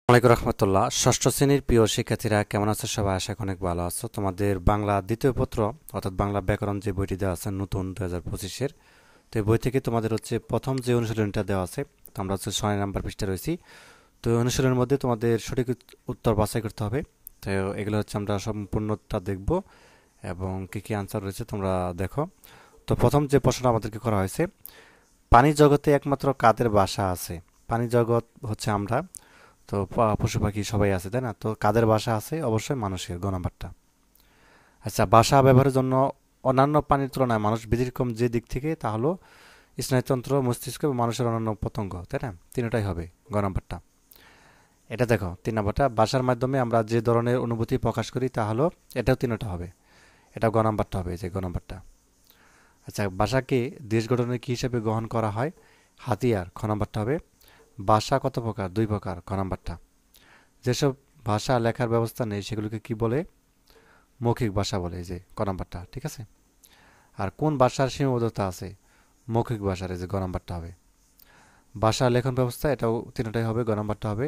ওয়ালাইকুম রহমতুল্লাহ। ষষ্ঠ শ্রেণীর প্রিয় শিক্ষার্থীরা কেমন আছো? সবাই আশা করি অনেক ভালো আছো। তোমাদের বাংলা দ্বিতীয় পত্র অর্থাৎ বাংলা ব্যাকরণ যে বইটি দেওয়া আছে নতুন 2025-এর, তো এই বই থেকে তোমাদের প্রথম যে অনুশীলনটা দেওয়া আছে, তো আমরা 6 নম্বর পৃষ্ঠা রয়েছি। তো এই অনুশীলনের মধ্যে তোমাদের সঠিক উত্তর বাছাই করতে হবে। তো এগুলো আমরা সম্পূর্ণটা দেখব এবং কি কি আনসার রয়েছে তোমরা দেখো। তো প্রথম যে প্রশ্নটা আমাদেরকে করা হয়েছে, পানি জগতে একমাত্র কাদের বাসা আছে? পানি জগৎ হচ্ছে আমরা, তো পশু পাখি সবাই আছে, তাই না? তো কাদের বাসা আছে? অবশ্যই মানুষের, গ নাম্বারটা। আচ্ছা, বাসা ব্যবহারের জন্য অন্যান্য প্রাণীর তুলনায় মানুষ ব্যতিক্রম যে দিক থেকে, তা হলো স্নায়ুতন্ত্র, মস্তিষ্ক এবং মানুষের অন্যান্য পতঙ্গ, তাই না? তিনটাই হবে, গ নাম্বারটা। এটা দেখো 3 নাম্বারটা, বাসার মাধ্যমে আমরা যে ধরনের অনুভূতি প্রকাশ করি তা হলো, এটাও তিনটা হবে, এটা গ নাম্বারটা হবে, যে গ নাম্বারটা। আচ্ছা, ভাষাকে দেশ গঠনের কি হিসেবে গ্রহণ করা হয়? হাতিয়ার, খ নাম্বারটা হবে। ভাষা কত প্রকার? 2 প্রকার, খ নাম্বারটা। যেসব ভাষা লেখার ব্যবস্থা নেই সেগুলোকে কি বলে? মৌখিক ভাষা বলে, যে ক নাম্বারটা, ঠিক আছে। আর কোন ভাষার সীমাবদ্ধতা আছে? মৌখিক ভাষার, যে গ নাম্বারটা হবে। ভাষা লেখন ব্যবস্থা, এটাও তিনটাই হবে, গ নাম্বারটা হবে।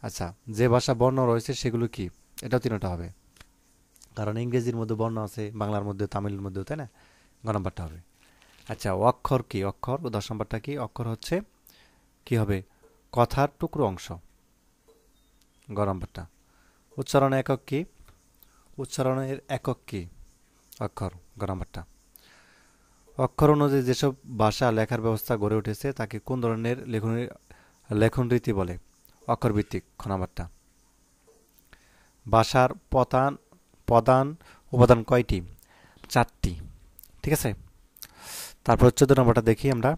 আচ্ছা, যে ভাষা বর্ণ রয়েছে সেগুলো কি? এটাও তিনটা হবে, কারণ ইংরেজির মধ্যে বর্ণ আছে, বাংলার মধ্যে, তামিলের মধ্যেও, তাই না? গ নাম্বারটা হবে। আচ্ছা, অক্ষর কি? অক্ষর, 10 নম্বরটা কি? অক্ষর হচ্ছে কি হবে? কথার টুকরো অংশ, গ নাম্বারটা। উচ্চারণ একক কি? উচ্চারণের একক কি? অক্ষর, গ নাম্বারটা। অক্ষর অনুযায়ী যেসব ভাষা লেখার ব্যবস্থা গড়ে উঠেছে তাকে কোন ধরনের লেখন রীতি বলে? অক্ষর ভিত্তিক, খ নাম্বারটা। ভাষার প্রধান প্রধান উপাদান কয়টি? 4টি, ঠিক আছে। তারপর 14 নম্বরটা দেখি আমরা,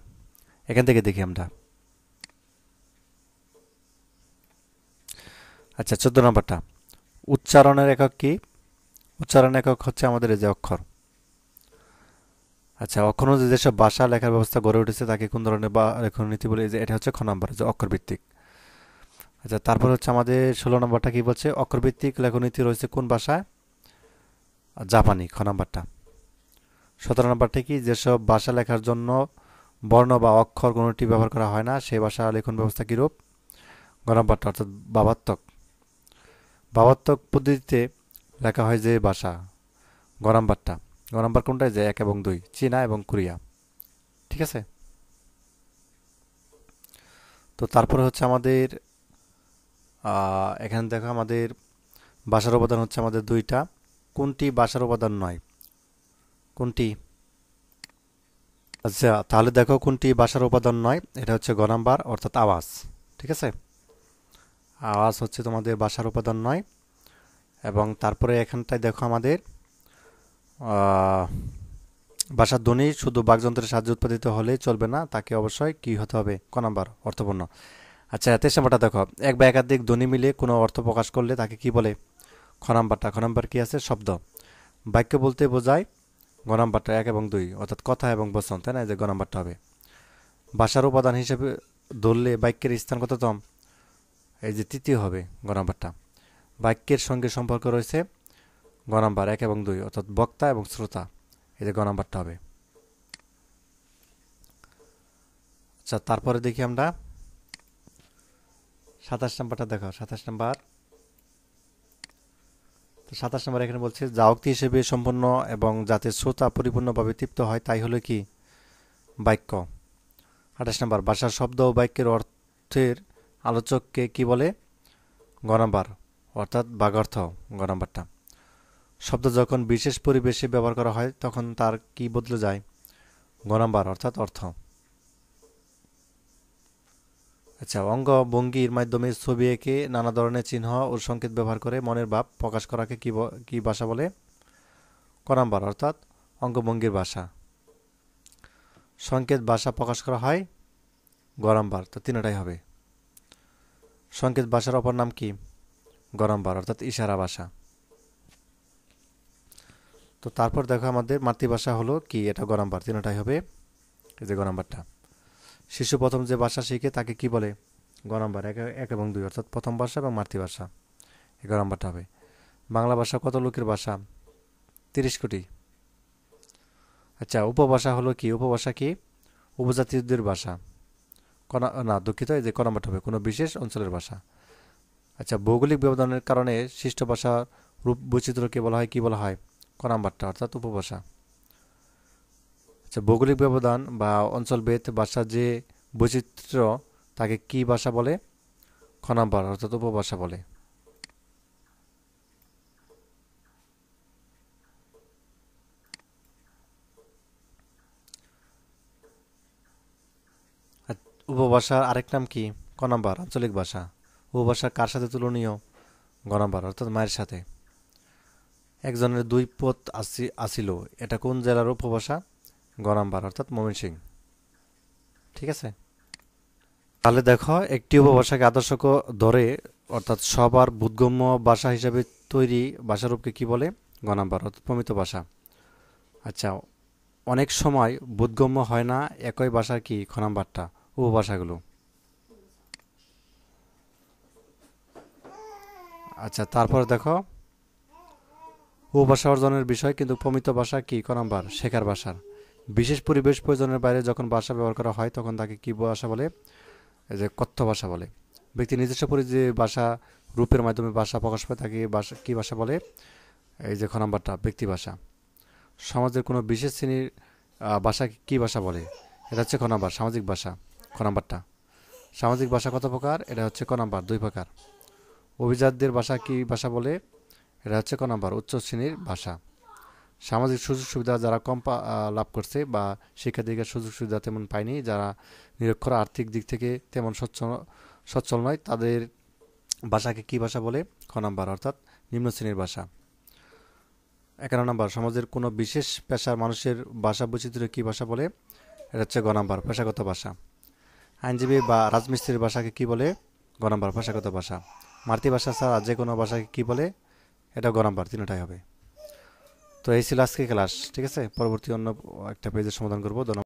এখান থেকে দেখি আমরা। আচ্ছা, 14 নম্বরটা, উচ্চারণের একক কি? উচ্চারণ একক হচ্ছে আমাদের এই যে অক্ষর। আচ্ছা, অক্ষর অনুযায়ী যেসব ভাষা লেখার ব্যবস্থা গড়ে উঠেছে তাকে কোন ধরনের লেখন নীতি বলে? যে এটা হচ্ছে খ নাম্বার, যে অক্ষর ভিত্তিক। আচ্ছা, তারপর আমাদের 16 নম্বরটা কি বলছে? অক্ষর ভিত্তিক লেখন নীতি রয়েছে কোন ভাষায়? জাপানি, খ নাম্বারটা। 17 নম্বরটা কি? যেসব ভাষা লেখার জন্য বর্ণ বা অক্ষর কোনোটি ব্যবহার করা হয় না সেই ভাষা লেখন ব্যবস্থা কিরূপ? গ নাম্বারটা, অর্থাৎ ভাবাত্মক। ভাবাত্মক পদ্ধতিতে লেখা হয় যে ভাষা, গ নাম্বারটা। গ নাম্বার কোনটা? যে 1 এবং 2, চীনা এবং কোরিয়া, ঠিক আছে। তো তারপরে আমাদের এখানে দেখো, আমাদের ভাষার উপাদান হচ্ছে আমাদের 2টা। কোনটি ভাষার উপাদান নয়? কোনটি? আচ্ছা, তাহলে দেখো কোনটি ভাষার উপাদান নয়, এটা হচ্ছে গ নাম্বার, অর্থাৎ আওয়াজ, ঠিক আছে। আওয়াজ হচ্ছে তোমাদের ভাষার উপাদান নয়। এবং তারপরে এখানটায় দেখো আমাদের ভাষার ধ্বনি শুধু বাকযন্ত্রের সাহায্যে উৎপাদিত হলেই চলবে না, তাকে অবশ্যই কি হতে হবে? ক নাম্বার, অর্থপূর্ণ। আচ্ছা, 23 নম্বরটা দেখো, এক বা একাধিক ধ্বনি মিলে কোনো অর্থ প্রকাশ করলে তাকে কি বলে? খ নাম্বারটা। খ নাম্বার কি আছে? শব্দ। বাক্য বলতে বোঝায়, গ নাম্বারটা 1 এবং 2, অর্থাৎ কথা এবং বচন, তাই না? যে গ নাম্বারটা হবে। ভাষার উপাদান হিসেবে ধরলে বাক্যের স্থান কততম? এই যে তৃতীয় হবে, গ নাম্বারটা। বাক্যের সঙ্গে সম্পর্ক রয়েছে, গ নাম্বার 1 এবং 2, অর্থাৎ বক্তা এবং শ্রোতা, এই যে গ নাম্বারটা হবে। আচ্ছা, তারপরে দেখি আমরা 27 নম্বরটা দেখো, 27 নম্বর। তো 27 নম্বর এখানে বলছে, যা উক্তি হিসেবে সম্পন্ন এবং যাতে শ্রোতা পরিপূর্ণভাবে তৃপ্ত হয় তাই হলো কি? বাক্য। 28 নম্বর, ভাষার শব্দ ও বাক্যের অর্থের আলোচককে কি বলে? গ নাম্বার, অর্থাৎ বাগার্থ, গ নাম্বারটা। শব্দ যখন বিশেষ পরিবেশে ব্যবহার করা হয় তখন তার কি বদলে যায়? গ নাম্বার, অর্থাৎ অর্থ। আচ্ছা, অঙ্গ ভঙ্গির মাধ্যমে ছবি এঁকে নানা ধরনের চিহ্ন ও সংকেত ব্যবহার করে মনের ভাব প্রকাশ করাকে কি ভাষা বলে? ক নাম্বার, অর্থাৎ অঙ্গভঙ্গির ভাষা। সংকেত ভাষা প্রকাশ করা হয়, গ নাম্বার। তো তিনটাই হবে। সংকেত ভাষার অপর নাম কি? গ নাম্বার, অর্থাৎ ইশারা ভাষা। তো তারপর দেখো, আমাদের মাতৃভাষা হলো কি? এটা গ নাম্বার, তিনটাই হবে, এই যে গ নাম্বারটা। শিশু প্রথম যে ভাষা শিখে তাকে কি বলে? গ নাম্বার, 1 এবং 2, অর্থাৎ প্রথম ভাষা এবং মাতৃভাষা, 11 নম্বরটা হবে। বাংলা ভাষা কত লোকের ভাষা? 30 কোটি। আচ্ছা, উপভাষা হলো কি? উপভাষা কি? উপজাতিদের ভাষা। না, দুঃখিত, এই যে ক নাম্বারটা হবে, কোনো বিশেষ অঞ্চলের ভাষা। আচ্ছা, ভৌগোলিক ব্যবধানের কারণে সৃষ্ট ভাষা রূপ বৈচিত্র্যকে বলা হয় কি বলা হয়? ক নাম্বারটা অর্থাৎ উপভাষা। আচ্ছা, ভৌগোলিক ব্যবধান বা অঞ্চলভেদ ভাষার যে বৈচিত্র্য তাকে কি ভাষা বলে? খ নাম্বার অর্থাৎ উপভাষা বলে। আর উপভাষার আরেক নাম কি? ক নাম্বার আঞ্চলিক ভাষা। উপভাষা কার সাথে তুলনীয়? গ নাম্বার অর্থাৎ মায়ের সাথে। একজনের দুই পথ আসিল, এটা কোন জেলার উপভাষা? গ নাম্বার অর্থাৎ ময়মনসিংহ। ঠিক আছে। তাহলে দেখো, একটি উপভাষাকে আদর্শ ধরে অর্থাৎ সবার বোধগম্য ভাষা হিসেবে তৈরি ভাষারূপকে কি বলে? গ নাম্বার অর্থাৎ প্রমিত ভাষা। আচ্ছা, অনেক সময় বোধগম্য হয় না একই ভাষার কি? খ নাম্বারটা উপভাষাগুলো। আচ্ছা, তারপর দেখো, উপভাষা অর্জনের বিষয় কিন্তু প্রমিত ভাষা কি? ক নাম্বার শেখার ভাষার। বিশেষ পরিবেশ প্রয়োজনের বাইরে যখন ভাষা ব্যবহার করা হয় তখন তাকে কি ভাষা বলে? এই যে কথ্য ভাষা বলে। ব্যক্তি নিজস্ব যে ভাষা রূপের মাধ্যমে ভাষা প্রকাশ পায় তাকে ভাষা কি ভাষা বলে? এই যে খ নাম্বারটা ব্যক্তি ভাষা। সমাজের কোনো বিশেষ শ্রেণীর ভাষাকে কি ভাষা বলে? এটা হচ্ছে খ নাম্বার সামাজিক ভাষা। খ নাম্বারটা। সামাজিক ভাষা কত প্রকার? এটা হচ্ছে ক নাম্বার দুই প্রকার। অভিজাতদের ভাষা কি ভাষা বলে? এটা হচ্ছে ক নাম্বার উচ্চ শ্রেণীর ভাষা। সামাজিক সুযোগ সুবিধা যারা কম লাভ করছে বা শিক্ষা দীক্ষার সুযোগ সুবিধা তেমন পায়নি, যারা নিরক্ষর, আর্থিক দিক থেকে তেমন সচ্ছল নয়, তাদের ভাষাকে কি ভাষা বলে? খ নাম্বার অর্থাৎ নিম্ন শ্রেণীর ভাষা। 11 নাম্বার সমাজের কোনো বিশেষ পেশার মানুষের ভাষা বৈচিত্র্য কি ভাষা বলে? এটা হচ্ছে গ নাম্বার পেশাগত ভাষা। আইনজীবী বা রাজমিস্ত্রির ভাষাকে কি বলে? গ নাম্বার পেশাগত ভাষা। মাতৃভাষা ছাড়া যে কোনো ভাষাকে কি বলে? এটা গ নাম্বার তিনটাই হবে। তো এই ছিল আজকে ক্লাস। ঠিক আছে, পরবর্তী অন্য একটা পেজের সমাধান করবো। ধন্যবাদ।